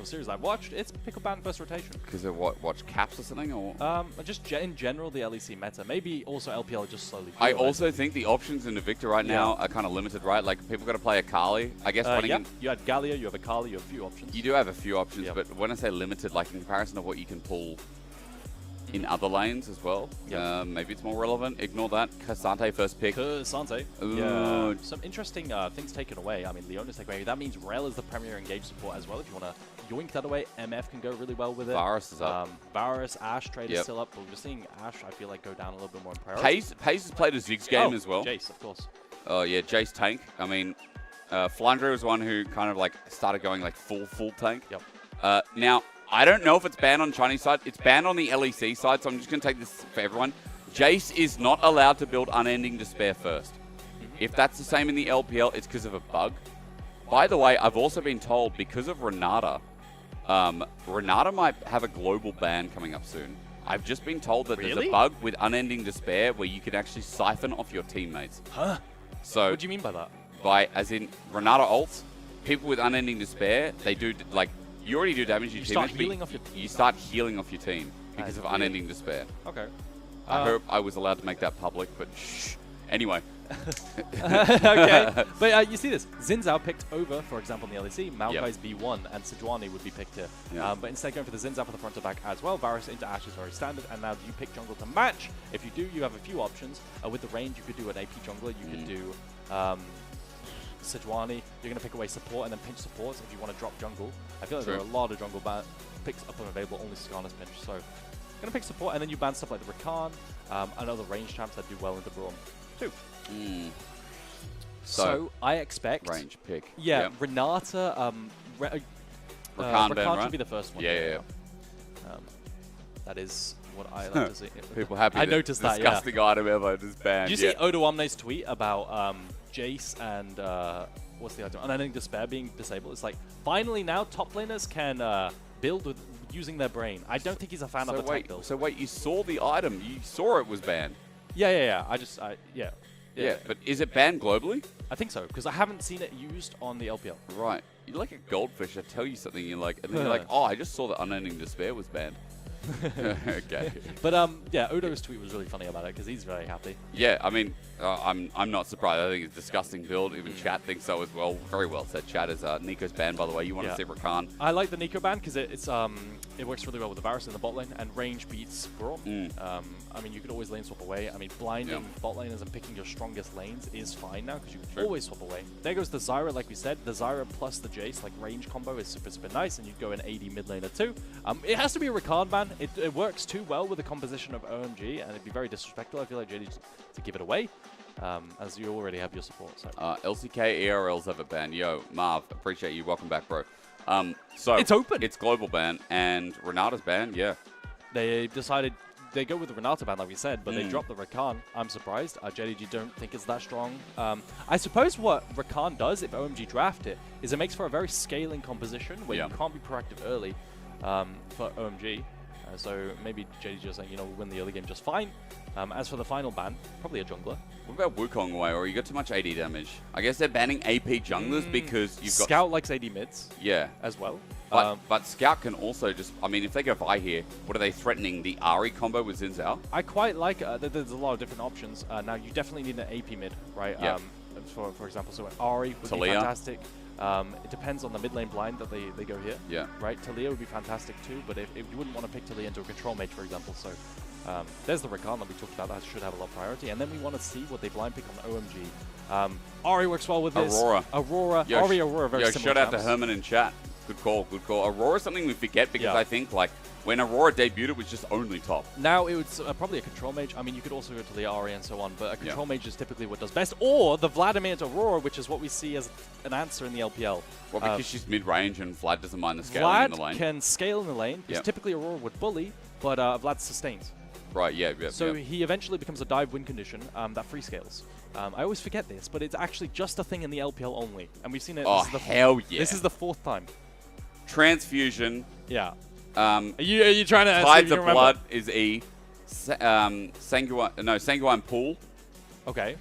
single series I've watched, it's pickle ban first rotation. Because of what? Watch caps or something? Or Just in general, the LEC meta. Maybe also LPL just slowly. I also think the options in the Victor right now are kind of limited, right? Like, people got to play Akali. I guess you had Gallia, you have Akali, you have a few options. You do have a few options, but when I say limited, like in comparison to what you can pull in other lanes as well, maybe it's more relevant. Ignore that. Kasante first pick. Kasante. Yeah. Some interesting things taken away. I mean, Leona's taken away. That means Rel is the premier engage support as well. If you want to yoink that away, MF can go really well with it. Varus is up. Varus, Ashe trade is still up, but we're seeing Ashe, I feel like, go down a little bit more in priority. Pace has played a Ziggs game as well. Jace, of course. Oh, yeah, Jace tank. I mean, Flandre was one who kind of like started going like full tank. Yep. Now, I don't know if it's banned on Chinese side. It's banned on the LEC side, so I'm just going to take this for everyone. Jace is not allowed to build Unending Despair first. If that's the same in the LPL, it's because of a bug. By the way, I've also been told because of Renata, Renata might have a global ban coming up soon. I've just been told that there's a bug with Unending Despair where you can actually siphon off your teammates. Huh? So what do you mean by that? As in Renata ults, people with Unending Despair, they do like. You already do damage to your team. You start healing off your team because of Unending Despair. Okay. I hope I was allowed to make that public, but shh. Anyway. Okay. But you see this. Zinzao picked over, for example, in the LEC. Maokai's B1 and Sejuani would be picked here. But instead going for the Zinzao for the front to back as well. Varus into Ashe is very standard. And now you pick jungle to match. If you do, you have a few options. With the range, you could do an AP jungler. You could do Sejuani, you're going to pick away support and then pinch supports if you want to drop jungle. I feel like there are a lot of jungle picks up and available, only Skarna's pinch. So, going to pick support and then you ban stuff like the Rakan and other range champs that do well into Braum too. So, I expect... Range pick. Yeah, Renata... Rakan should be the first one. Yeah. That is what I like to see. People happy. I noticed that, disgusting item ever just banned. Did you see Odo Omne's tweet about Jace and what's the item? Unending Despair being disabled? It's like, finally now top laners can build with using their brain. I don't think he's a fan of the tech build. So wait, you saw the item. You saw it was banned. Yeah. Yeah, but is it banned globally? I think so, because I haven't seen it used on the LPL. Right. You're like a goldfish. I tell you something, you're like, and then you're like, oh, I just saw that Unending Despair was banned. Okay. But yeah, Odo's tweet was really funny about it because he's very happy. Yeah, I mean, I'm not surprised. I think it's a disgusting build. Even chat thinks so as well. Very well said. Chat is Nico's banned, by the way. You want to see Rakan? I like the Nico ban because it works really well with the Varus in the bot lane, and range beats Braum. I mean, you could always lane swap away. I mean, blinding bot laners and picking your strongest lanes is fine now because you can always swap away. There goes the Zyra, like we said. The Zyra plus the Jace, like range combo, is super nice, and you'd go an AD mid laner too. It has to be a Rakan ban. It works too well with the composition of OMG, and it'd be very disrespectful, I feel like, JDG to give it away, as you already have your support. So. LCK ERLs have a ban. Yo, Marv, appreciate you. Welcome back, bro. So it's open. It's global ban, and Renata's ban, They decided they go with the Renata ban, like we said, but they dropped the Rakan. I'm surprised. JDG don't think it's that strong. I suppose what Rakan does, if OMG draft it, is it makes for a very scaling composition where you can't be proactive early for OMG. So maybe JDG is saying, you know, we'll win the early game just fine. As for the final ban, probably a jungler. What about Wukong away, or you got too much AD damage? I guess they're banning AP junglers because you've got... Scout likes AD mids. Yeah. As well. But Scout can also just... I mean, if they go Vi here, what are they threatening? The Ahri combo with Xin Zhao? I quite like it. There's a lot of different options. Now, you definitely need an AP mid, right? Yeah. For example, so Ahri would be fantastic. It depends on the mid lane blind that they go here. Yeah. Right? Talia would be fantastic too, but if you wouldn't want to pick Talia into a control mage, for example. So there's the Rakan that we talked about. That should have a lot of priority. And then we want to see what they blind pick on OMG. Ahri works well with this. Aurora. Ahri, Aurora, very similar. Shout out to Herman in chat. Good call, good call. Aurora is something we forget because I think like when Aurora debuted, it was just only top. Now it was probably a control mage. I mean, you could also go to the Ahri and so on, but a control mage is typically what does best. Or the Vladimir to Aurora, which is what we see as an answer in the LPL. Well, because she's mid-range and Vlad doesn't mind the scaling in the lane. Vlad can scale in the lane, because typically Aurora would bully, but Vlad sustains. Right, So he eventually becomes a dive win condition that free scales. I always forget this, but it's actually just a thing in the LPL only. And we've seen it. Oh, hell yeah. This is the 4th time. Transfusion. Yeah. Are you trying to... Tides of Blood is E. Sanguine Pool. Okay.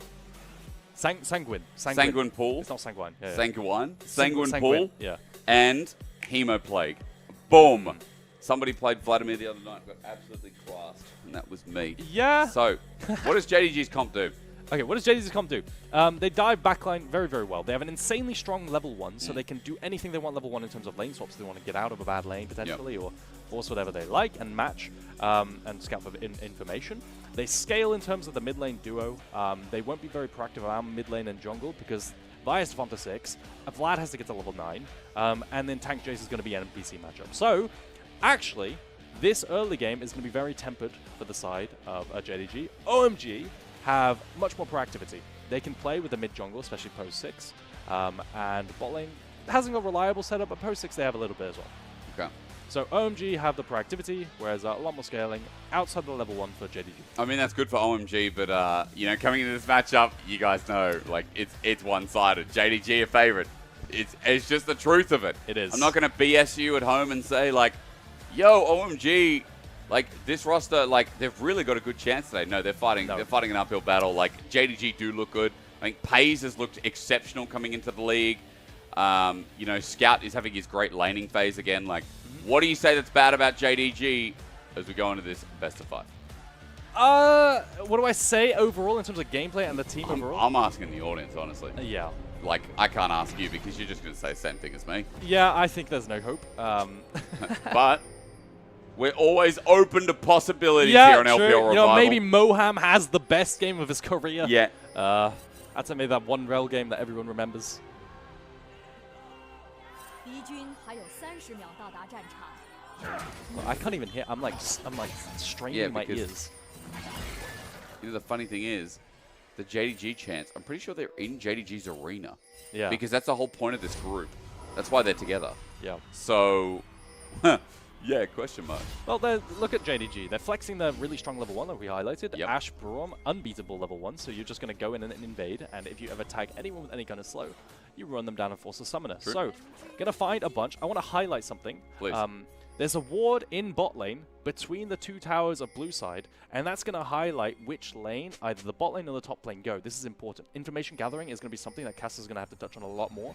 Sanguine. Sanguine Pool. It's not Sanguine. Sanguine Pool. Yeah. And Hemo Plague. Boom. Somebody played Vladimir the other night, got absolutely classed, and that was me. Yeah. So, what does JDG's comp do? Okay, what does JDG's comp do? They dive backline very, very well. They have an insanely strong level 1, so they can do anything they want level 1 in terms of lane swaps. They want to get out of a bad lane, potentially, or force whatever they like and match and scout for information. They scale in terms of the mid lane duo. They won't be very proactive around mid lane and jungle because Vi has to farm to 6, Vlad has to get to level 9, and then Tank Jace is going to be an NPC matchup. So, actually, this early game is going to be very tempered for the side of JDG. OMG have much more proactivity. They can play with the mid jungle, especially post 6, and bot lane hasn't got a reliable setup, but post 6 they have a little bit as well. Okay. So OMG have the proactivity, whereas a lot more scaling outside the level 1 for JDG. I mean, that's good for OMG, but, you know, coming into this matchup, you guys know, like, it's one-sided. JDG a favorite. It's just the truth of it. It is. I'm not going to BS you at home and say, like, yo, OMG, like, this roster, like, they've really got a good chance today. No, they're fighting an uphill battle. Like, JDG do look good. I think Pays has looked exceptional coming into the league. You know, Scout is having his great laning phase again. Like, what do you say that's bad about JDG as we go into this best of 5? What do I say overall in terms of gameplay and the team overall? I'm asking the audience, honestly. Yeah. Like, I can't ask you because you're just going to say the same thing as me. Yeah, I think there's no hope. But we're always open to possibilities here on LPL Revival. You know, maybe Moham has the best game of his career. Yeah. I'd say maybe that one rel game that everyone remembers. Well, I can't even hear. I'm like straining my ears. You know, the funny thing is, the JDG chants, I'm pretty sure they're in JDG's arena. Yeah. Because that's the whole point of this group. That's why they're together. Yeah. So, yeah, question mark. Well, look at JDG. They're flexing the really strong level 1 that we highlighted. Yep. Ash Braum, unbeatable level 1, so you're just going to go in and invade, and if you ever tag anyone with any kind of slow, you run them down and force a summoner. True. So, going to find a bunch. I want to highlight something. Please. There's a ward in bot lane between the 2 towers of blue side, and that's going to highlight which lane either the bot lane or the top lane go. This is important. Information gathering is going to be something that Caster's going to have to touch on a lot more,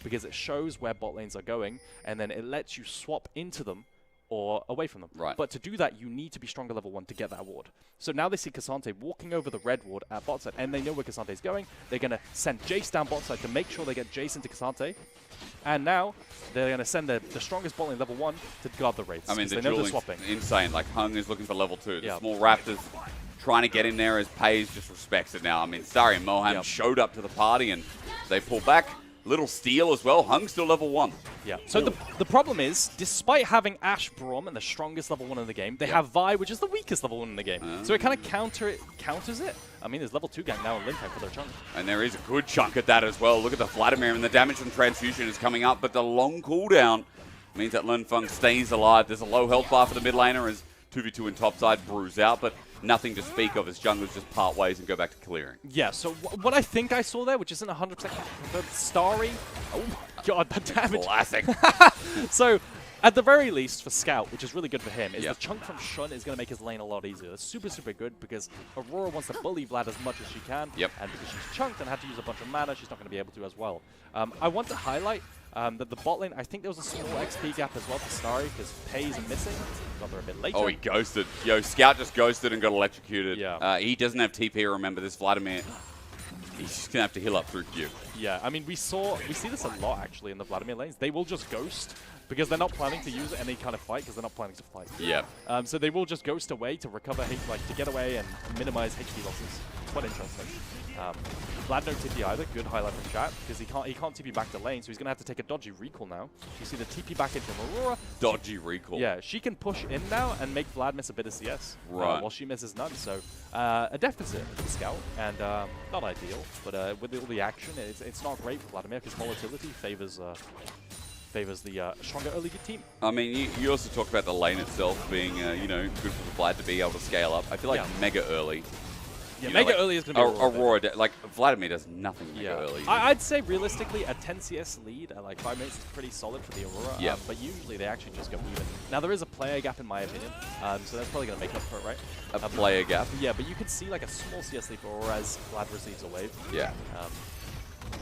because it shows where bot lanes are going, and then it lets you swap into them or away from them. Right. But to do that, you need to be stronger level 1 to get that ward. So now they see Cassante walking over the red ward at bot side, and they know where Cassante's going. They're going to send Jace down bot side to make sure they get Jace into Cassante. And now they're going to send the strongest bot lane level 1 to guard the Wraiths. I mean, the dueling's swapping. Insane. Like, Heng is looking for level 2. The Yeah. small Raptors trying to get in there as Pays just respects it now. I mean, Starry and Moham showed up to the party and they pull back. Little steal as well. Heng's still level 1. Yeah. So the problem is, despite having Ash Braum and the strongest level 1 in the game, they have Vi, which is the weakest level 1 in the game. So it kind of counters it. I mean, there's level 2 gang now in Linfeng for their chunk. And there is a good chunk at that as well. Look at the Vladimir, and the damage from Transfusion is coming up, but the long cooldown means that Linfeng stays alive. There's a low health bar for the mid laner as 2v2 in topside brews out, but nothing to speak of as junglers just part ways and go back to clearing. Yeah, so what I think I saw there, which isn't 100% confirmed, Starry. Oh my god, that damage. Classic. So, at the very least, for Scout, which is really good for him, is Yep. the chunk from Shun is going to make his lane a lot easier. That's super, super good because Aurora wants to bully Vlad as much as she can. Yep. And because she's chunked and had to use a bunch of mana, she's not going to be able to as well. I want to highlight that the bot lane, I think there was a small XP gap as well for Starry because Pays are missing. Got there a bit later. Oh, he ghosted. Yo, Scout just ghosted and got electrocuted. Yeah. He doesn't have TP, remember this Vladimir. He's just going to have to heal up through Q. Yeah, I mean, we see this a lot, actually, in the Vladimir lanes. They will just ghost because they're not planning to use any kind of fight because they're not planning to fight. Yeah. So they will just ghost away to recover, to get away and minimize HP losses. Quite interesting. Vlad no TP either. Good highlight from chat because he can't TP back to lane, so he's going to have to take a dodgy recall now. You see the TP back into Aurora. Dodgy recall. Yeah, she can push in now and make Vlad miss a bit of CS. Right. While she misses none. So a deficit for the Scout, and not ideal, but with all the action, it's not great for Vladimir because volatility favors the stronger early team. I mean, you also talk about the lane itself being, you know, good for the Vlad to be able to scale up. I feel like mega early. Yeah, mega early is going to be Aurora. Like, Vladimir does nothing mega early. I'd say realistically a 10 CS lead at like 5 minutes is pretty solid for the Aurora. Yeah. But usually they actually just go even. Now there is a player gap in my opinion, so that's probably going to make up for it, right? A player gap. Yeah, but you can see like a small CS lead for Aurora as Vlad receives a wave. Yeah.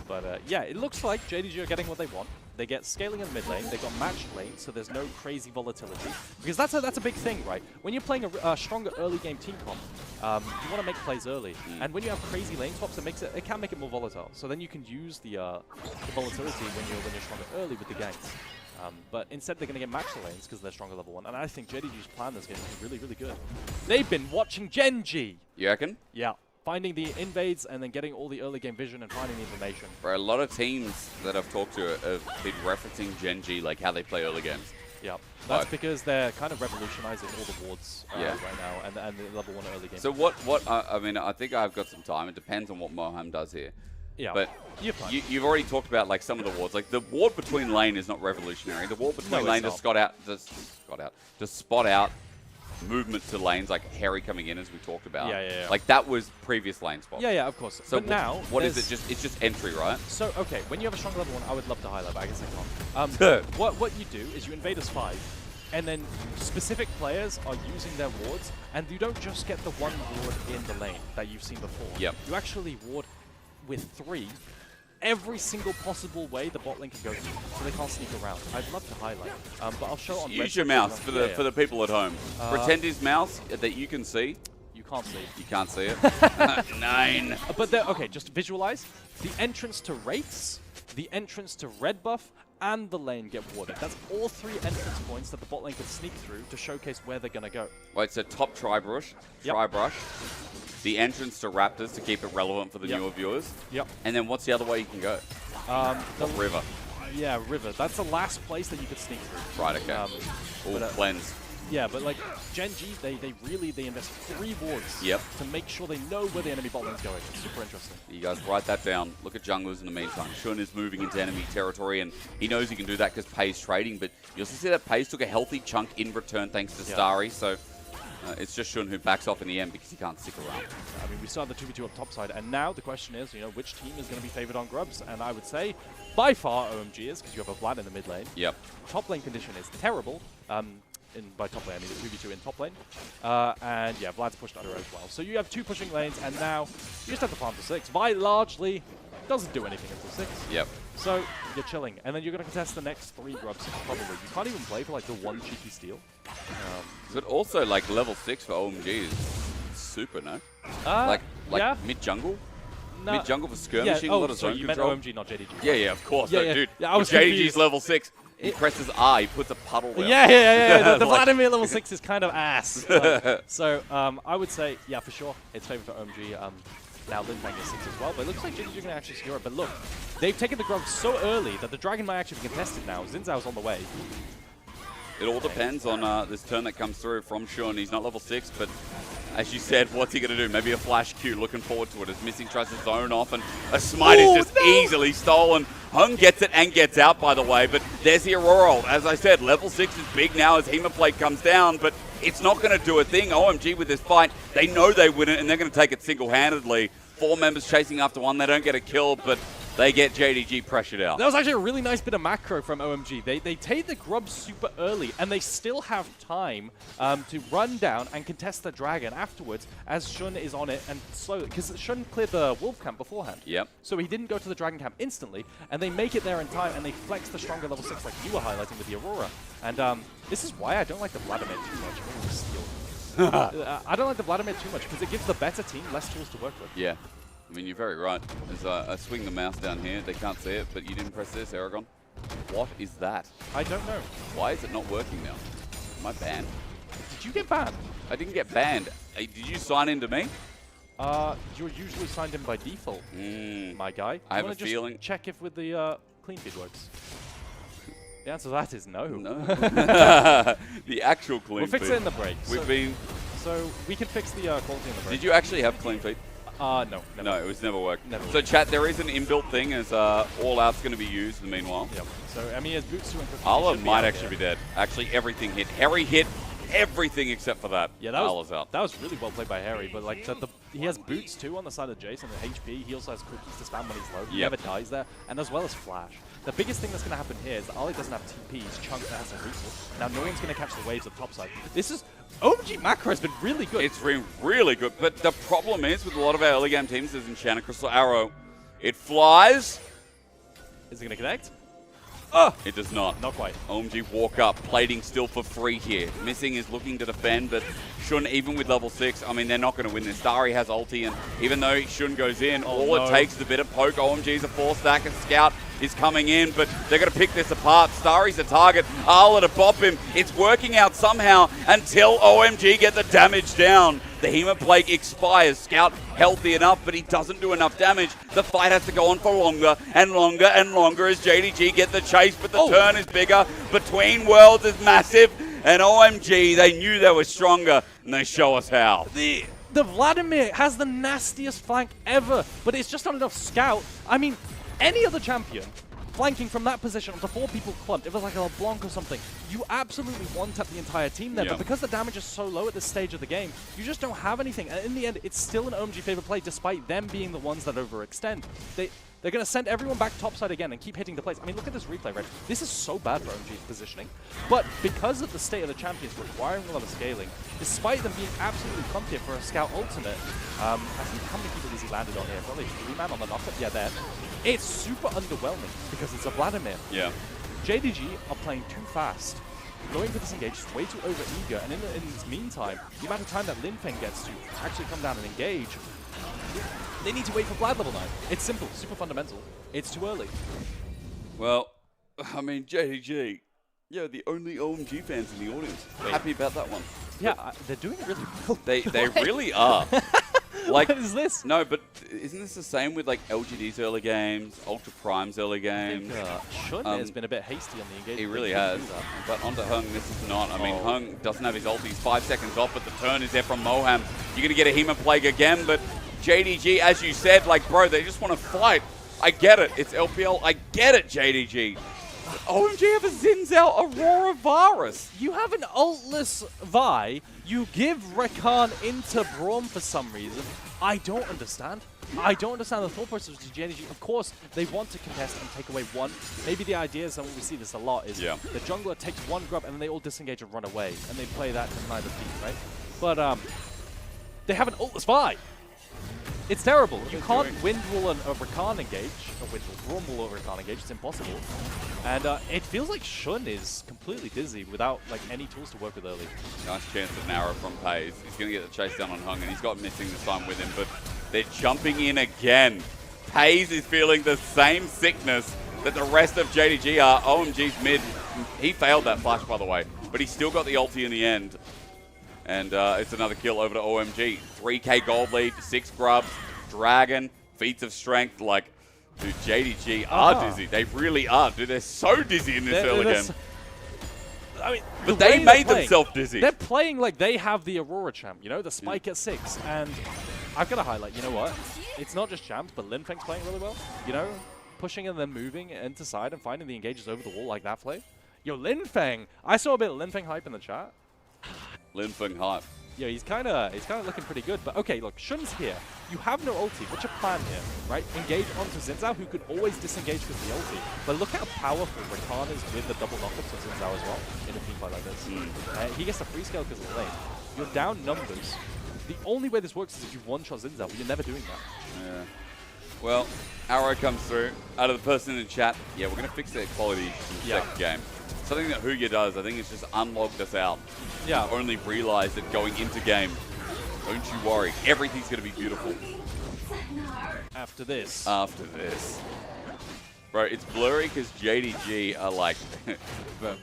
But yeah, it looks like JDG are getting what they want. They get scaling in the mid lane. They got matched lane, so there's no crazy volatility. Because that's a big thing, right? When you're playing a stronger early game team comp, you want to make plays early. And when you have crazy lane swaps, it can make it more volatile. So then you can use the volatility when you're stronger early with the ganks. But instead, they're going to get matched lanes because they're stronger level 1. And I think JDG's plan this game is really, really good. They've been watching Gen G. You reckon? Yeah. Finding the invades and then getting all the early game vision and finding the information. For a lot of teams that I've talked to have been referencing Gen G, like how they play early games. Yeah, that's because they're kind of revolutionizing all the wards right now and the level 1 early game. So I mean, I think I've got some time. It depends on what Moham does here. Yeah, but you've already talked about like some of the wards. Like the ward between lane is not revolutionary. The ward between lane to spot out movement to lanes like Hery coming in, as we talked about. Yeah. Like that was previous lane spot. Yeah, of course. So but now, what is it? It's just entry, right? So okay, when you have a strong level 1, I would love to highlight, but I guess I can't. What you do is you invade as 5, and then specific players are using their wards, and you don't just get the one ward in the lane that you've seen before. Yep. You actually ward with 3 every single possible way the bot lane can go to, so they can't sneak around. I'd love to highlight, but I'll show on. Use your mouse for the people at home. Pretend his mouse that you can see. You can't see. You can't see it. 9. But okay, just visualize the entrance to Wraiths, the entrance to red buff, and the lane get warded. That's all 3 entrance points that the bot lane can sneak through to showcase where they're gonna go. Wait, so top tri-brush, the entrance to Raptors to keep it relevant for the newer viewers. Yep. And then what's the other way you can go? The river. Yeah, river. That's the last place that you could sneak through. Right, okay. Cleanse. Yeah, but like Gen G, they invest 3 wards to make sure they know where the enemy bot lane's going. It's super interesting. You guys write that down. Look at junglers in the meantime. Shun is moving into enemy territory, and he knows he can do that because Pei's trading, but you also see that Pei's took a healthy chunk in return thanks to Starry, so it's just Shun who backs off in the end because he can't stick around. I mean, we started the 2v2 up top side, and now the question is, which team is going to be favored on grubs? And I would say, by far, OMG is, because you have a Vlad in the mid lane. Yep. Top lane condition is terrible. By top lane, I mean the 2v2 in top lane. And yeah, Vlad's pushed under as well. So you have 2 pushing lanes, and now you just have to farm to 6. Vi largely doesn't do anything until 6. Yep. So you're chilling, and then you're going to contest the next 3 grubs, probably. You can't even play for like the 1 cheeky steal. But also, like, level 6 for OMG is super, no? Yeah. Mid-jungle? No. Mid-jungle for skirmishing, a lot of zone you control. meant OMG, not JDG. Yeah, of course. Dude, Yeah, I was JDG's confused. level 6. He presses R, he puts a puddle down. Yeah. The Vladimir level 6 is kind of ass. So I would say, yeah, for sure, it's favored for OMG. Now Linfeng is 6 as well, but it looks like JDG can actually secure it. But look, they've taken the grub so early that the dragon might actually be contested now. Xin Zhao's on the way. It all depends on this turn that comes through from Shun. He's not level 6, but as you said, what's he going to do? Maybe a flash Q, looking forward to it. As Missing tries to zone off, and a smite is just easily stolen. Heng gets it and gets out, by the way, but there's the Aurora. As I said, level 6 is big now as Hemoplate comes down, but it's not going to do a thing. OMG with this fight, they know they win it, and they're going to take it single-handedly. 4 members chasing after 1. They don't get a kill, but they get JDG pressured out. That was actually a really nice bit of macro from OMG. They take the grub super early, and they still have time to run down and contest the dragon afterwards as Shun is on it and slowly, because Shun cleared the wolf camp beforehand. Yep. So he didn't go to the dragon camp instantly, and they make it there in time, and they flex the stronger level 6 like you were highlighting with the Aurora. And this is why I don't like the Vladimir too much. Oh, steal. I don't like the Vladimir too much because it gives the better team less tools to work with. Yeah. I mean, you're very right. As I swing the mouse down here, they can't see it, but you didn't press this, Eragon. What is that? I don't know. Why is it not working now? Am I banned? Did you get banned? I didn't get banned. Hey, did you sign into me? You're usually signed in by default, my guy. I have a feeling. Just check if with the clean feed works. The answer to that is no. No. The actual clean We'll fix feed. it in the break. So we can fix the quality in the break. Did you actually have clean feed? No. Never. No, it was never worked. Never. So chat, there is an inbuilt thing as All Out's going to be used in the meanwhile. Yep. So, I mean, he has boots too. Arla might actually be dead. Actually, everything hit. Hery hit everything except for that. Yeah, out. That was really well played by Hery, but like he has boots too on the side of Jason and HP. He also has cookies to spam when he's low. He never dies there, and as well as Flash. The biggest thing that's going to happen here is that Ali doesn't have TP. He's chunked that has a recall. Now no one's going to catch the waves up top side. This is OMG macro has been really good. It's been really good, but the problem is with a lot of our early game teams is Enchanted Crystal Arrow. It flies. Is it going to connect? It does not. Not quite. OMG walk up, plating still for free here. Missing is looking to defend, but Shun, even with level 6, I mean, they're not going to win this. Starry has ulti, and even though Shun goes in, all it takes is a bit of poke. OMG's a 4-stack, and Scout is coming in, but they're going to pick this apart. Starry's a target. Arla to bop him. It's working out somehow until OMG get the damage down. The Hema Plague expires. Scout healthy enough, but he doesn't do enough damage. The fight has to go on for longer and longer and longer as JDG get the chase, but the turn is bigger. Between Worlds is massive, and OMG, they knew they were stronger, and they show us how. The Vladimir has the nastiest flank ever, but it's just not enough Scout. I mean, any other champion flanking from that position onto 4 people clumped, if it was like a LeBlanc or something, you absolutely one-tap the entire team there. But because the damage is so low at this stage of the game, you just don't have anything. And in the end, it's still an OMG favorite play, despite them being the ones that overextend. They're going to send everyone back topside again and keep hitting the plates. I mean, look at this replay, right? This is so bad for OMG's positioning. But because of the state of the champions requiring a lot of scaling, despite them being absolutely clumped for a Scout ultimate, I think how many people has he landed on here? Probably 3-man on the knockup. Yeah, there. It's super underwhelming because it's a Vladimir. Yeah. JDG are playing too fast. Going for this engage is way too over-eager, and in this meantime, the amount of time that Linfeng gets to actually come down and engage, they need to wait for Vlad level 9. It's simple, super fundamental. It's too early. Well, I mean, JDG, yeah, the only OMG fans in the audience. Happy about that one. Yeah, they're doing really well. They really are. Like, what is this? No, but isn't this the same with like LGD's early games, Ultra Prime's early games? Shun has been a bit hasty on the engagement. He really has. But onto Heng, this is not. I mean, Heng doesn't have his ult. He's 5 seconds off, but the turn is there from Moham. You're going to get a Hema Plague again, but JDG, as you said, like, bro, they just want to fight. I get it. It's LPL. I get it, JDG. OMG have a Xin Zhao Aurora Varus. You have an ultless Vi. You give Rakan into Braum for some reason. I don't understand. I don't understand the thought process of JDG. Of course, they want to contest and take away one. Maybe the idea is, and we see this a lot, is the jungler takes one grub and then they all disengage and run away. And they play that to deny the feat, right? But they have an ultless Vi. It's terrible. You can't Windwall a Rakan engage, Braum a Rakan engage. It's impossible. And it feels like Shun is completely dizzy without like any tools to work with early. Nice chance to narrow from Pays. He's going to get the chase down on Heng, and he's got missing this time with him, but they're jumping in again. Pays is feeling the same sickness that the rest of JDG are. OMG's mid. He failed that flash, by the way, but he still got the ulti in the end. And it's another kill over to OMG. 3k gold lead, 6 grubs, Dragon, feats of strength. Like, dude, JDG are dizzy. They really are. Dude, they're so dizzy in this early game. I mean, but they made themselves dizzy. They're playing like they have the Aurora champ, you know, the spike at 6. And I've got to highlight, you know what? It's not just champs, but Linfeng's playing really well. You know, pushing and then moving into side and finding the engages over the wall like that play. Yo, Linfeng. I saw a bit of Linfeng hype in the chat. Linfeng hype. Yeah, he's kind of looking pretty good. But okay, look, Shun's here. You have no ulti. What's your plan here, right? Engage onto Xin Zhao, who could always disengage with the ulti. But look how powerful Rakan is with the double knockups of Xin Zhao as well in a team fight like this. He gets a free scale because of the lane. You're down numbers. The only way this works is if you one-shot Xin Zhao, but you're never doing that. Yeah. Well, Arrow comes through. Out of the person in the chat, yeah, we're going to fix their quality in the second game. Something that Huya does, I think, is just unlocked us out. Yeah. Only realized that going into game, don't you worry, everything's going to be beautiful. After this. After this. Bro, it's blurry because JDG are like,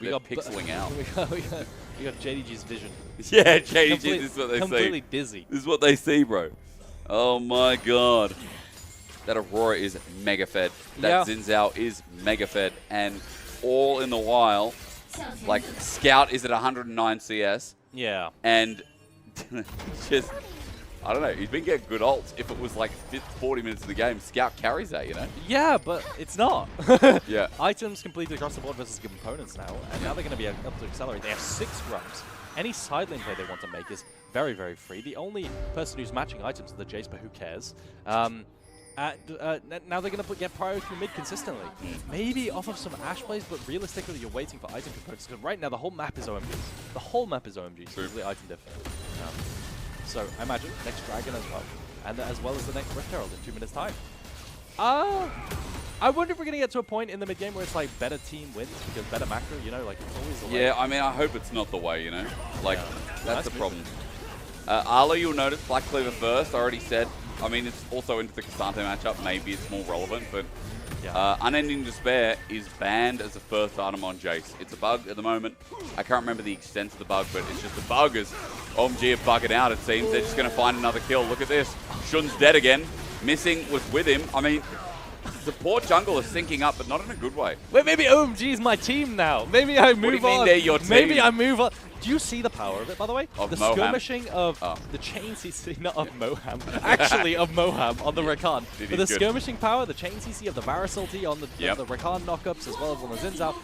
we got pixeling out. we got JDG's vision. Yeah, JDG, this is what they see. Completely dizzy. This is what they see, bro. Oh my god. That Aurora is mega fed. That Xin Zhao is mega fed. And all in the while, like, Scout is at 109 CS. Yeah. And just, I don't know, he's been getting good ults. If it was like 40 minutes of the game, Scout carries that, you know? Yeah, but it's not. Yeah. Items completed across the board versus good opponents now, and now they're going to be able to accelerate. They have 6 grubs. Any side lane play they want to make is very, very free. The only person who's matching items is the Jace, but who cares? Now they're going to get priority through mid consistently. Maybe off of some Ashe plays, but realistically you're waiting for item components. Because right now the whole map is OMG. The whole map is OMG, so it's really item different. So I imagine next Dragon as well. And as well as the next Rift Herald in 2 minutes time. I wonder if we're going to get to a point in the mid-game where it's like better team wins because better macro, you know, like it's always the way. Yeah, I mean, I hope it's not the way, you know? Like, that's the problem. Arlo, you'll notice Black Cleaver first, I already said. I mean, it's also into the Cassante matchup. Maybe it's more relevant, but Unending Despair is banned as a first item on Jace. It's a bug at the moment. I can't remember the extent of the bug, but it's just a bug as OMG are bugging out, it seems. They're just going to find another kill. Look at this. Shun's dead again. Missing was with him. I mean, the poor jungle is sinking up, but not in a good way. Wait, maybe OMG is my team now. Maybe I move on. What do you mean they're your team? Maybe I move on. Do you see the power of it, by the way? Of the Moham? skirmishing of the chain CC, not of Moham, actually of Moham on the Rakan. But the skirmishing power, the chain CC of the Varus ulti on the Rakan knockups as well as on the Zinzao.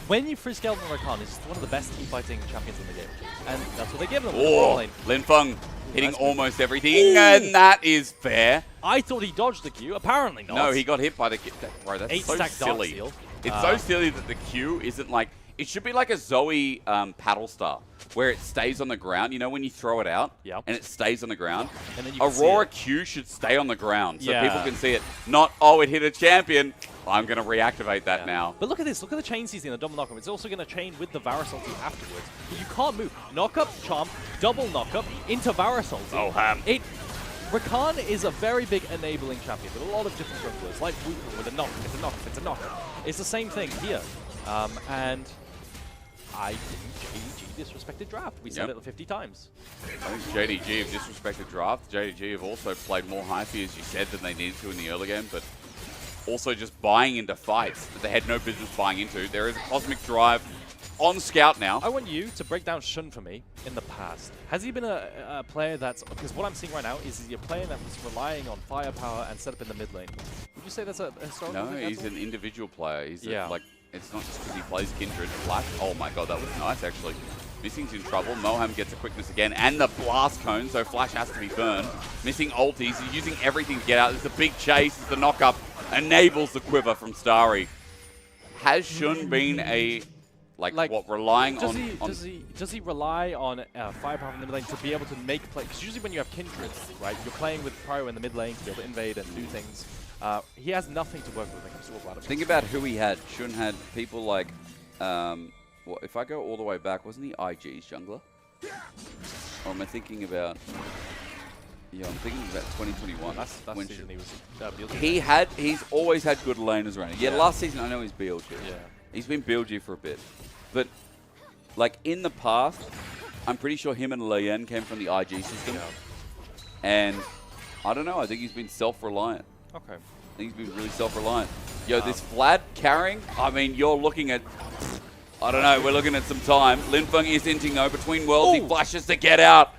When you free scale on Rakan, it's one of the best team fighting champions in the game. And that's what they give them. Oh, Linfeng hitting almost everything, and that is fair. I thought he dodged the Q, apparently not. No, he got hit by the Q. Bro, that's 8-stack so silly. Dark Seal. It's so silly that the Q isn't like... It should be like a Zoe paddle star, where it stays on the ground. You know when you throw it out, and it stays on the ground? And then Aurora Q should stay on the ground, so people can see it. Not, oh, it hit a champion. I'm going to reactivate that now. But look at this. Look at the chain CC and the double knockup. It's also going to chain with the Varus ulti afterwards. But you can't move. Knockup, charm, double knockup into Varus ulti. Moham. Rakan is a very big enabling champion with a lot of different junglers, like Wukong with a knock, it's a knock, it's a knock. It's the same thing here. And I think JDG disrespected draft. We said it 50 times. I think JDG have disrespected draft. JDG have also played more hyphy, as you said, than they needed to in the early game, but also just buying into fights that they had no business buying into. There is a Cosmic Drive on Scout now. I want you to break down Shun for me in the past. Has he been a player that's... Because what I'm seeing right now is he a player that was relying on firepower and setup in the mid lane. Would you say that's a historical thing? No, he's an individual player. He's like... It's not just because he plays Kindred. Flash. Oh my god, that was nice actually. Missing's in trouble. Moham gets a quickness again and the blast cone, so Flash has to be burned. Missing ultis. He's using everything to get out. There's a big chase. It's the knock-up. Enables the quiver from Starry. Has Shun been a... Like what, relying on... Does he rely on firepower in the mid lane to be able to make play? Because usually when you have Kindred, right, you're playing with Pyro in the mid lane to be able to invade and do things. He has nothing to work with when it comes to all that. Think about who he had. Shun had people like... well, if I go all the way back, wasn't he IG's jungler? Or am I thinking about... Yeah, I'm thinking about 2021. That's when season he was he's always had good laners around him. Yeah, last season I know he's BLG. Yeah. He's been BLG for a bit. But, like, in the past, I'm pretty sure him and Lian came from the IG system. And, I don't know, I think he's been self-reliant. Okay. I think he's been really self-reliant. Yo, this Vlad carrying, I mean, you're looking at... I don't know, we're looking at some time. Linfeng is inting though, between worlds, he flashes to get out.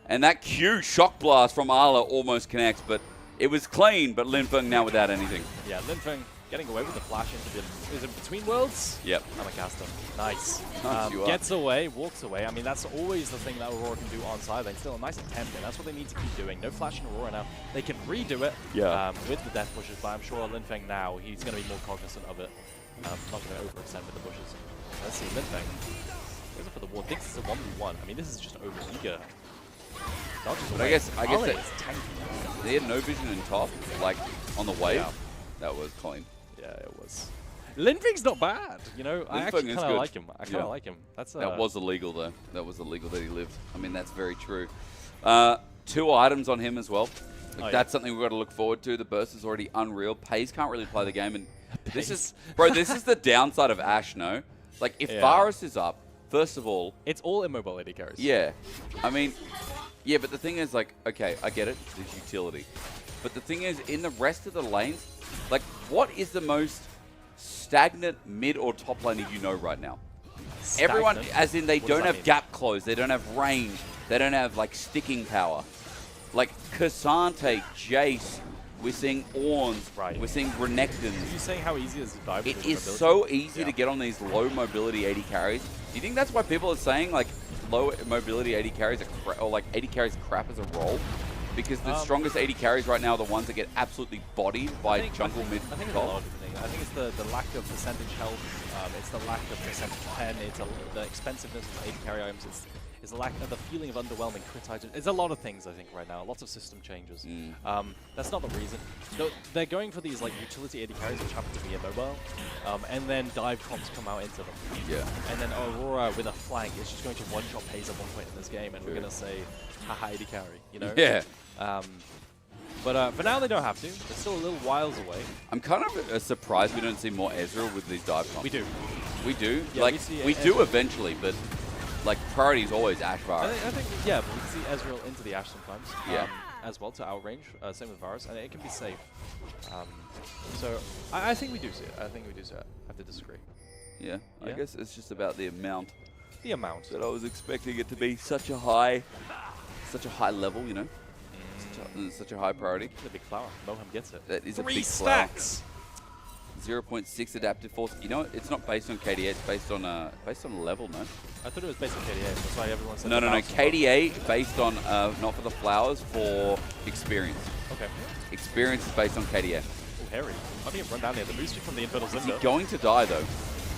And that Q shock blast from Arla almost connects, but it was clean, but Linfeng now without anything. Yeah, Linfeng getting away with the flash into the... Is it between worlds? Yep. Namacaster. Nice. Nice Gets away, walks away. I mean, that's always the thing that Aurora can do on side lane. Still a nice attempt, and that's what they need to keep doing. No flash in Aurora now. They can redo it with the death pushes, but I'm sure Linfeng now, he's going to be more cognizant of it. Not going to overextend with the bushes. Let's see, Linfeng goes up for the ward. Thinks it's a 1v1. I mean, this is just over-eager. But I guess they had no vision in top, like on the wave. Yeah. That was clean. Yeah, it was. Linfeng's not bad. You know, I actually kind of like him. I kind of like him. That was illegal though. That was illegal that he lived. I mean, that's very true. 2 items on him as well. Like, that's something we've got to look forward to. The burst is already unreal. Paze can't really play the game, and this is the downside of Ashe. No, like if Varus is up, first of all, it's all immobility carries. Yeah, I mean, yeah, but the thing is, like, okay, I get it. There's utility, but the thing is, in the rest of the lanes, like, what is the most stagnant mid or top laner you know right now? Stagnant? Everyone, as in they don't have gap close, they don't have range, they don't have like sticking power. Like Cassante, Jace, we're seeing Orns, we're seeing Renekton. Are you saying how easy it is to dive? It is so easy to get on these low mobility 80 carries. Do you think that's why people are saying like low mobility 80 carries are or like 80 carries crap as a role? Because the strongest 80 carries right now are the ones that get absolutely bodied by jungle mid. I think it's a lot of things. I think it's the lack of percentage health. It's the lack of percentage pen. It's the expensiveness of 80 carry items. is the lack of the feeling of underwhelming crit items. It's a lot of things, I think, right now. Lots of system changes. That's not the reason. No, they're going for these like utility AD carries, which happen to be immobile, and then dive comps come out into them. Yeah. And then Aurora with a flank is just going to one-shot Pays at one point in this game, and we're going to say, haha, AD carry, you know? Yeah. But for now, they don't have to. They're still a little whiles away. I'm kind of surprised we don't see more Ezreal with these dive comps. We do. We do? Yeah, like, we do eventually, but like priority is always Ashe Varus. I think, yeah, but we can see Ezreal into the Ashe sometimes. Yeah. As well to outrange. Same with Varus, and it can be safe. So I think we do see it. I think we do see it. I have to disagree. Yeah. I guess it's just about the amount. The amount. That I was expecting it to be such a high level, you know? Such a high priority. It's a big flower. Moham gets it. That is a 3 big stacks. 0.6 adaptive force. You know, it's not based on KDA. It's based on level, no? I thought it was based on KDA. That's why everyone said No. KDA based on not for the flowers, for experience. Okay. Experience is based on KDA. Oh, Hery. Let me run down here. The boost from the Infernal Cinder. Is he going to die though?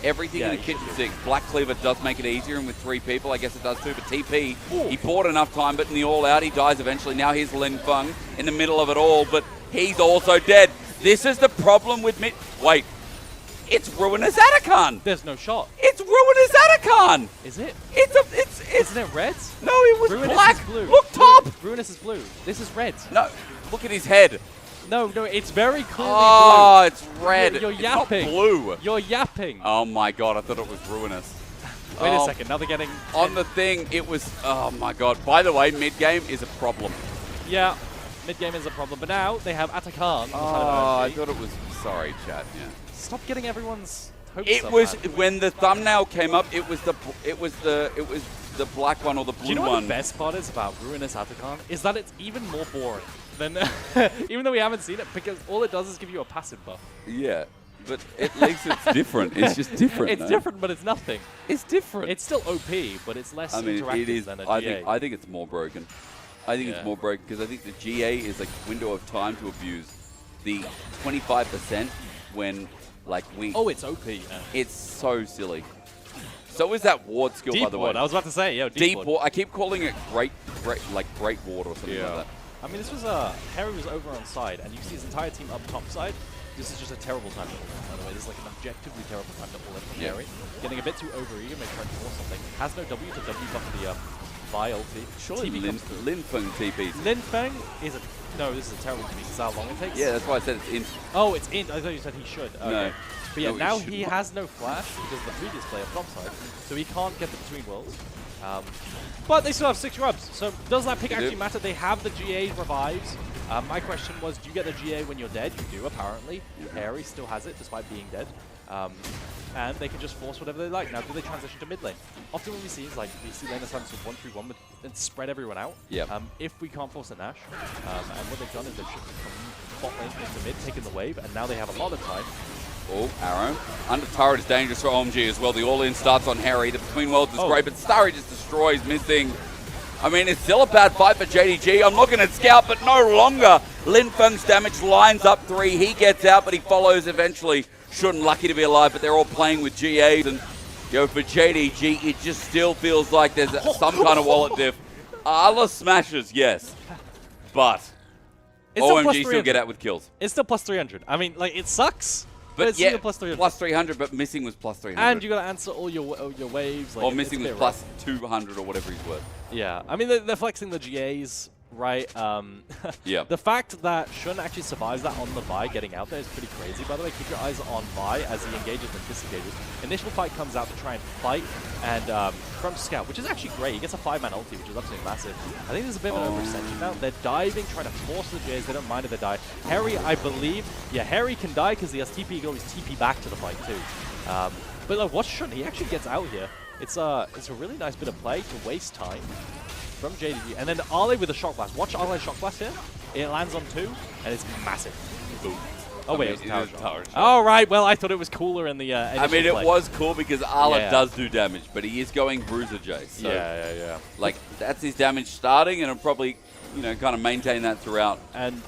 Everything in the kitchen should sink. Black Cleaver does make it easier, and with 3 people, I guess it does too. But TP, he bought enough time, but in the all-out, he dies eventually. Now here's Linfeng in the middle of it all, but he's also dead. This is the problem with mid. Wait, it's Ruinous Atakan. There's no shot. It's Ruinous Atakan. Is it? Isn't it red? No, it was Ruinous black. Is blue. Look top. Ruinous is blue. This is red. No, look at his head. No, it's very clearly blue. blue. It's red. You're yapping. It's not blue. You're yapping. Oh my god, I thought it was Ruinous. Wait a second, now they're getting... On the thing, it was... Oh my god. By the way, mid-game is a problem. Yeah, mid-game is a problem, but now they have Atakan. Oh, I thought it was... Sorry, chat, yeah. Stop getting everyone's hopes It up, was... man. When the thumbnail came up, it was the black one or the blue one. Do you know what the best part is about Ruinous Atakan? Is that it's even more boring than... even though we haven't seen it, because all it does is give you a passive buff. Yeah. But at least it's different. It's just different. It's different, but it's nothing. It's different. It's still OP, but it's less interactive than a GA. I think it's more broken. I think it's more broken because I think the GA is like window of time to abuse. The 25% when like we... Oh, it's OP. Yeah. It's so silly. So is that ward skill, Deep by the way. ward. I was about to say, yo, deep ward. I keep calling it great ward or something like that. I mean, this was Hery was over on side, and you can see his entire team up top side. This is just a terrible time to pull in, by the way. This is like an objectively terrible time to pull in from Hery. Getting a bit too overeager, maybe trying to force something. Has no W to W buff the Vi ulti. Surely Linfeng TPs. Linfeng is a... No, this is a terrible TP. This is how long it takes. Yeah, that's why I said it's int. Oh, it's int. I thought you said he should. Okay. No. But yeah, No, now he has no flash because of the previous player top side, so he can't get the between worlds. But they still have 6 rubs, so does that pick actually matter? They have the GA revives. My question was, do you get the GA when you're dead? You do, apparently. Hery still has it, despite being dead. And they can just force whatever they like. Now, do they transition to mid lane? Often what we see is, like, we see lane assignments with 1-3-1 and spread everyone out. If we can't force a Nash, and what they've done is they've shifted from bot lane into mid, taken the wave, and now they have a lot of time. Oh, arrow. Under turret is dangerous for OMG as well. The all-in starts on Hery. The between worlds is great, but Starry just destroys missing. I mean, it's still a bad fight for JDG. I'm looking at Scout, but no longer. Linfeng's damage lines up 3. He gets out, but he follows eventually. Shouldn't lucky to be alive, but they're all playing with GAs. And, yo, for JDG, it just still feels like there's some kind of wallet diff. Ala smashes, yes. But it's OMG still get out with kills. It's still plus 300. I mean, like, it sucks. But it's yeah, plus 300. Plus 300, but missing was plus 300. And you got to answer all your waves. Like, or missing was plus 200 or whatever he's worth. Yeah, I mean, they're flexing the GAs, right? Yeah. The fact that Shun actually survives that on the Vi getting out there is pretty crazy. By the way, keep your eyes on Vi as he engages and disengages. Initial fight comes out to try and fight, and from Scout, which is actually great. He gets a 5-man ulti, which is absolutely massive. I think there's a bit of an overextension now. They're diving, trying to force the GAs. They don't mind if they die. Hery, I believe, Hery can die because he has TP. He can always TP back to the fight too. But like, watch Shun. He actually gets out here. It's a really nice bit of play to waste time from JDG. And then Ale with a Shock Blast. Watch Ale's Shock Blast here. It lands on 2, and it's massive. Boom. Oh, wait, it was a tower shot. Oh, right. Well, I thought it was cooler in the I mean, it was cool because Ale does do damage, but he is going Bruiser Jace. So, yeah. Like, that's his damage starting, and it'll probably, you know, kind of maintain that throughout. And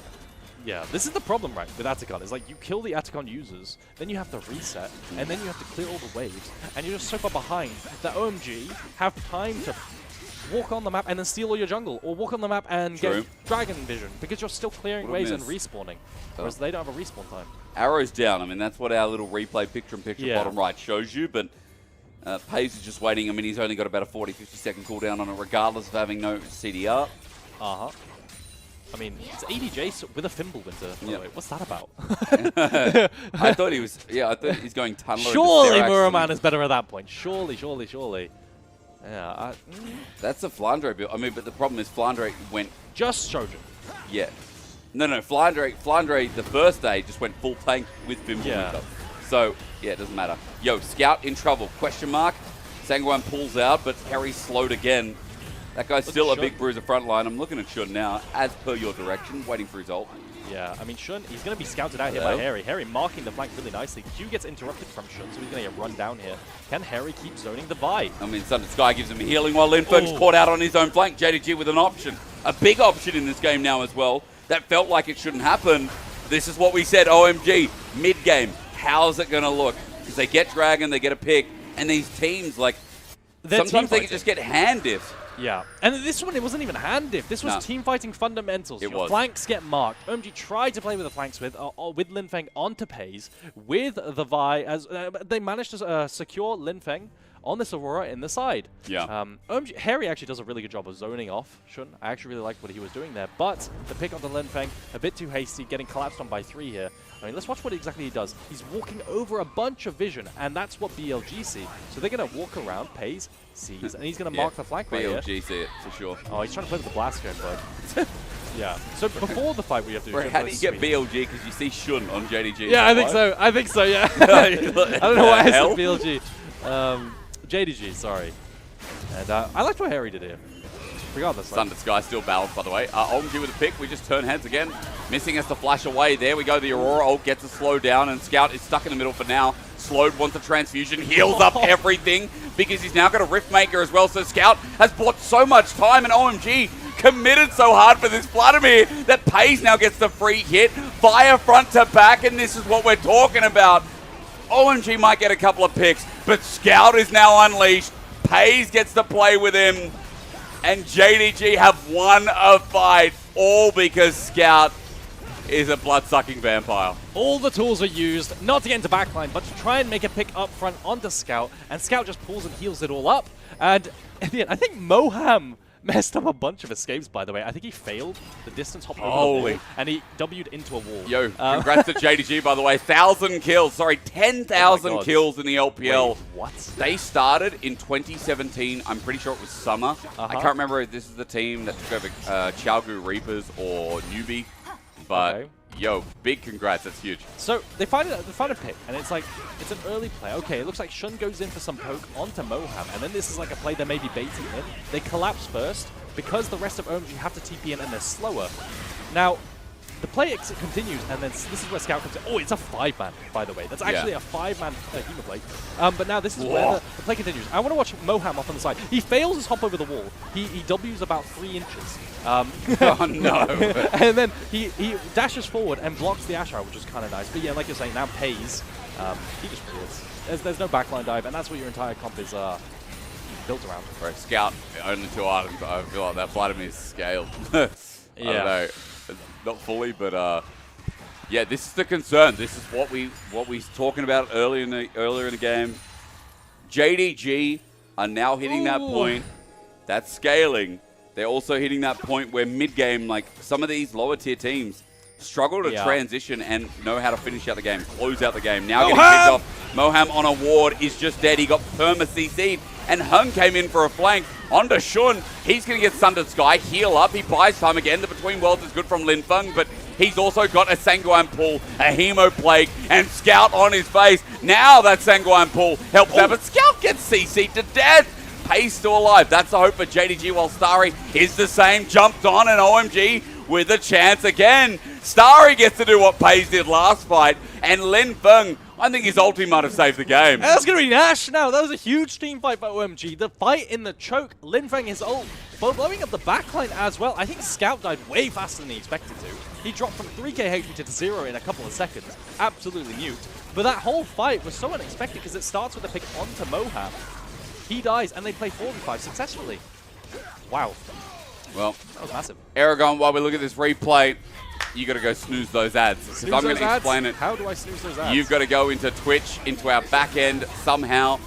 yeah, this is the problem, right, with Atakan. It's like you kill the Atakan users, then you have to reset, and then you have to clear all the waves, and you're just so far behind that OMG have time to walk on the map and then steal all your jungle, or walk on the map and get dragon vision, because you're still clearing waves and respawning, whereas they don't have a respawn time. Arrows down. I mean, that's what our little replay picture-in-picture bottom right shows you, but Paze is just waiting. I mean, he's only got about a 40, 50-second cooldown on it, regardless of having no CDR. Uh-huh. I mean, it's ADJ with a Fimbulwinter. Yep. Wait, what's that about? I thought he was, I thought he's going Tunneler. Surely Moham is better at that point. Surely, surely, surely. Yeah, that's a Flandre build. I mean, but the problem is Flandre went... Just Trojan. Yeah. No, Flandre the first day just went full tank with Fimbulwinter. Yeah. So, yeah, it doesn't matter. Yo, Scout in trouble. Question mark. Sanguine pulls out, but Hery slowed again. That guy's still a big bruiser front line. I'm looking at Shun now, as per your direction, waiting for his ult. Yeah, I mean, Shun, he's going to be scouted out here by Hery. Hery marking the flank really nicely. Q gets interrupted from Shun, so he's going to get run down here. Can Hery keep zoning the Vi? I mean, Thunder Sky gives him healing while Linfeng's caught out on his own flank. JDG with an option. A big option in this game now as well. That felt like it shouldn't happen. This is what we said, OMG, mid-game. How's it going to look? Because they get Dragon, they get a pick, and these teams, like, sometimes they can just get hand diffs. Yeah, and this one, it wasn't even hand diff. This was team fighting fundamentals. Your flanks get marked. OMG tried to play with the flanks with Linfeng onto Paze, with the Vi, as they managed to secure Linfeng on this Aurora in the side. Yeah. Hery actually does a really good job of zoning off Shun. I actually really liked what he was doing there, but the pick onto Linfeng, a bit too hasty, getting collapsed on by 3 here. I mean, let's watch what exactly he does. He's walking over a bunch of vision, and that's what BLG see. So they're going to walk around, Paze, sees, and he's going to mark the flank right here. BLG see it, for sure. Oh, he's trying to play with the blast gun, but... yeah. So before the fight, we have to do... How do you get BLG? Because you see Shun on JDG. Yeah, I think so. I think so, yeah. I don't know why I said BLG. JDG, sorry. And I liked what Hery did here. Regardless. Thunder Sky still balanced, by the way. OMG with a pick. We just turn heads again. Missing us to flash away. There we go. The Aurora ult gets a slow down, and Scout is stuck in the middle for now. Slowed wants a transfusion. Heals up everything because he's now got a Rift Maker as well. So Scout has bought so much time, and OMG committed so hard for this Vladimir that Paze now gets the free hit. Fire front to back, and this is what we're talking about. OMG might get a couple of picks, but Scout is now unleashed. Paze gets to play with him. And JDG have won a fight, all because Scout is a blood-sucking vampire. All the tools are used, not to get into backline, but to try and make a pick up front onto Scout, and Scout just pulls and heals it all up. And in the end, I think Moham messed up a bunch of escapes, by the way. I think he failed the distance hop over the wall, and he W'd into a wall. Yo, congrats to JDG, by the way. 1,000 kills. Sorry, 10,000 kills in the LPL. Wait, what? They started in 2017. I'm pretty sure it was summer. I can't remember if this is the team that took over Chaogu Reapers or Newbie. But, yo, big congrats. That's huge. So they find a pick, and it's like, it's an early play. Okay, it looks like Shun goes in for some poke onto Moham, and then this is like a play they may be baiting in. They collapse first, because the rest of OMG have to TP in, and they're slower. Now, the play continues, and then this is where Scout comes in. Oh, it's a 5-man, by the way. That's actually a 5-man Hemoblade. But now this is where the play continues. I want to watch Moham off on the side. He fails his hop over the wall. He W's about 3 inches. Oh, no. And then he dashes forward and blocks the Ash Arrow, which is kind of nice. But yeah, like you're saying, now Paze, he just feels. There's no backline dive, and that's what your entire comp is built around. Right, Scout, only 2 items. I feel like that Vladimir is scaled. I don't know. Not fully, but yeah, this is the concern. This is what we talking about earlier in the game. JDG are now hitting that point. That's scaling. They're also hitting that point where mid-game, like some of these lower tier teams, struggle to transition and know how to finish out the game, close out the game. Now getting picked off. Moham on a ward is just dead. He got perma CC'd, and Heng came in for a flank. Onto Shun. He's going to get Thunder Sky, heal up. He buys time again. The Between Worlds is good from Linfeng, but he's also got a Sanguine pull, a Hemo Plague, and Scout on his face. Now that Sanguine pull helps out, but Scout gets CC'd to death. Paze still alive. That's the hope for JDG, while Starry is the same. Jumped on, and OMG with a chance again. Starry gets to do what Paze did last fight, and Linfeng, I think his ulti might have saved the game. That's going to be Nash now. That was a huge team fight by OMG. The fight in the choke, Linfeng, his ult, but blowing up the backline as well. I think Scout died way faster than he expected to. He dropped from 3k HP to 0 in a couple of seconds. Absolutely mute. But that whole fight was so unexpected because it starts with a pick onto Moham. He dies, and they play 4v5 successfully. Wow. Well, that was massive. Eragon, while we look at this replay, you got to go snooze those ads. Because I'm going to explain it. How do I snooze those ads? You've got to go into Twitch, into our back end somehow.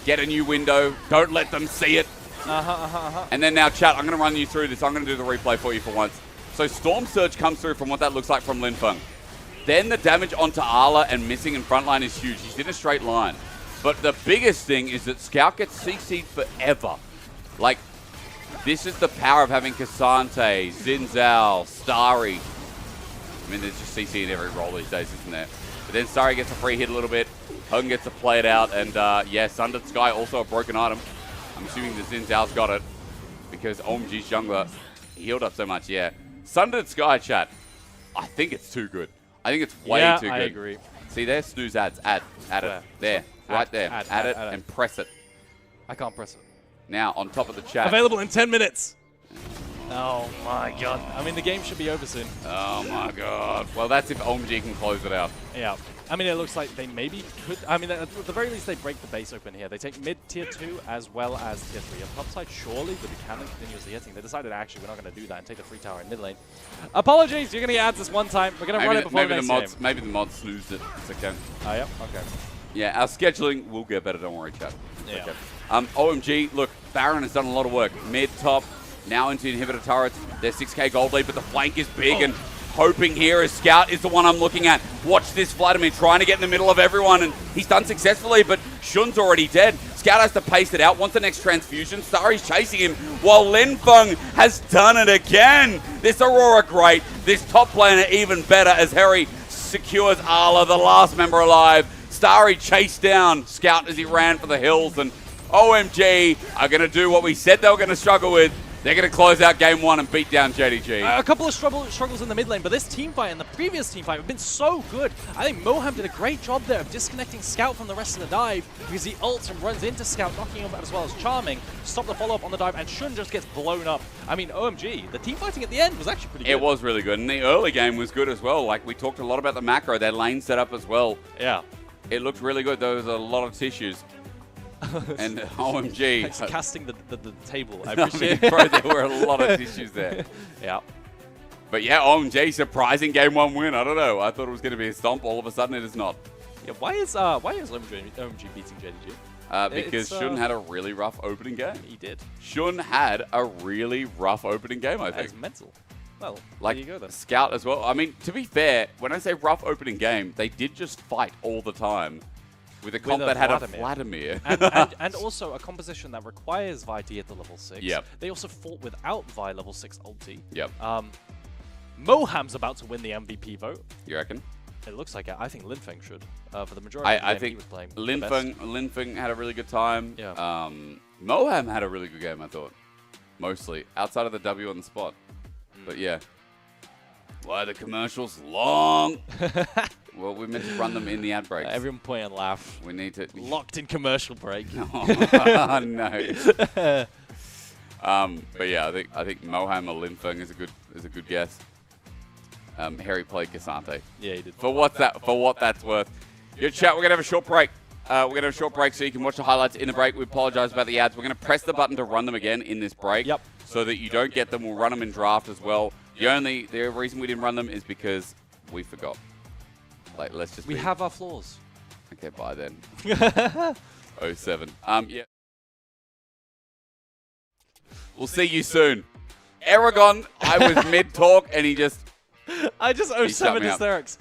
Get a new window. Don't let them see it. And then now, chat, I'm going to run you through this. I'm going to do the replay for you for once. So Storm Surge comes through from what that looks like from Linfeng. Then the damage onto Arla and missing in front line is huge. He's in a straight line. But the biggest thing is that Scout gets CC'd forever. Like, this is the power of having Cassante, Zinzal, Starry. I mean, there's just CC in every role these days, isn't there? But then Starry gets a free hit a little bit. Heng gets to play it out. And, yeah, Sundered Sky, also a broken item. I'm assuming the Zinzal's got it because OMG's jungler healed up so much, yeah. Sundered Sky, chat, I think it's too good. I think it's way too good. I agree. See there? Snooze ads. Add it. There. Right there. Add it and press it. I can't press it. Now, on top of the chat. Available in 10 minutes. Oh, my God. I mean, the game should be over soon. Oh, my God. Well, that's if OMG can close it out. Yeah. I mean, it looks like they maybe could. I mean, at the very least, they break the base open here. They take mid tier 2 as well as tier 3. On top side, surely the Buchanan continuously hitting. They decided, actually, we're not going to do that and take the free tower in mid lane. Apologies, you're going to get ads this one time. We're going to run it before the next game. Maybe the mods snoozed it. It's okay. Oh, yeah? Okay. Yeah, our scheduling will get better. Don't worry, chat. Yeah. Okay. OMG, look, Baron has done a lot of work. Mid, top, now into inhibitor turrets. They're 6k gold lead, but the flank is big and hoping here as Scout is the one I'm looking at. Watch this, Vladimir trying to get in the middle of everyone, and he's done successfully, but Shun's already dead. Scout has to pace it out, wants the next transfusion. Starry's chasing him, while Linfeng has done it again. This Aurora great, this top laner even better as Hery secures Arla, the last member alive. Starry chased down Scout as he ran for the hills, and OMG are going to do what we said they were going to struggle with. They're going to close out game 1 and beat down JDG. A couple of struggles in the mid lane, but this team fight and the previous team fight have been so good. I think Moham did a great job there of disconnecting Scout from the rest of the dive because he ults and runs into Scout, knocking him out as well as Charming. Stop the follow-up on the dive, and Shun just gets blown up. I mean, OMG, the team fighting at the end was actually pretty good. It was really good, and the early game was good as well. Like, we talked a lot about the macro, their lane setup as well. Yeah. It looked really good. There was a lot of tissues. And OMG. It's casting the table. I appreciate it. Bro, there were a lot of tissues there. Yeah. But yeah, OMG, surprising game 1 win. I don't know. I thought it was going to be a stomp. All of a sudden, it is not. Yeah. Why is OMG beating JDG? Because Shun had a really rough opening game. He did. Shun had a really rough opening game, I think. That's mental. Well, like, there you go then. Scout as well. I mean, to be fair, when I say rough opening game, they did just fight all the time. With a comp that had a Vladimir. and also a composition that requires Vi to hit the level 6. Yep. They also fought without Vi level 6 ulti. Yep. Moham's about to win the MVP vote. You reckon? It looks like it. I think Linfeng should. For the majority of the game he was playing. Linfeng had a really good time. Yeah. Moham had a really good game, I thought. Mostly. Outside of the W on the spot. But yeah. Why are the commercials long? Well, we meant to run them in the ad breaks. Everyone point and laugh. We need to... Locked in commercial break. Oh, no. But yeah, I think Moham or Linfeng is a good guess. Hery played Cassante. Yeah, he did. For what that's worth. Your chat, we're gonna have a short break. We're gonna have a short break so you can watch the highlights in the break. We apologize about the ads. We're gonna press the button to run them again in this break. Yep. So that you don't get them. We'll run them in draft as well. The reason we didn't run them is because we forgot. Like, let's just. We have our flaws. Okay, bye then. 07. Yeah. We'll see you soon. Eragon, I was mid talk and he just. I just 07 Hysterics.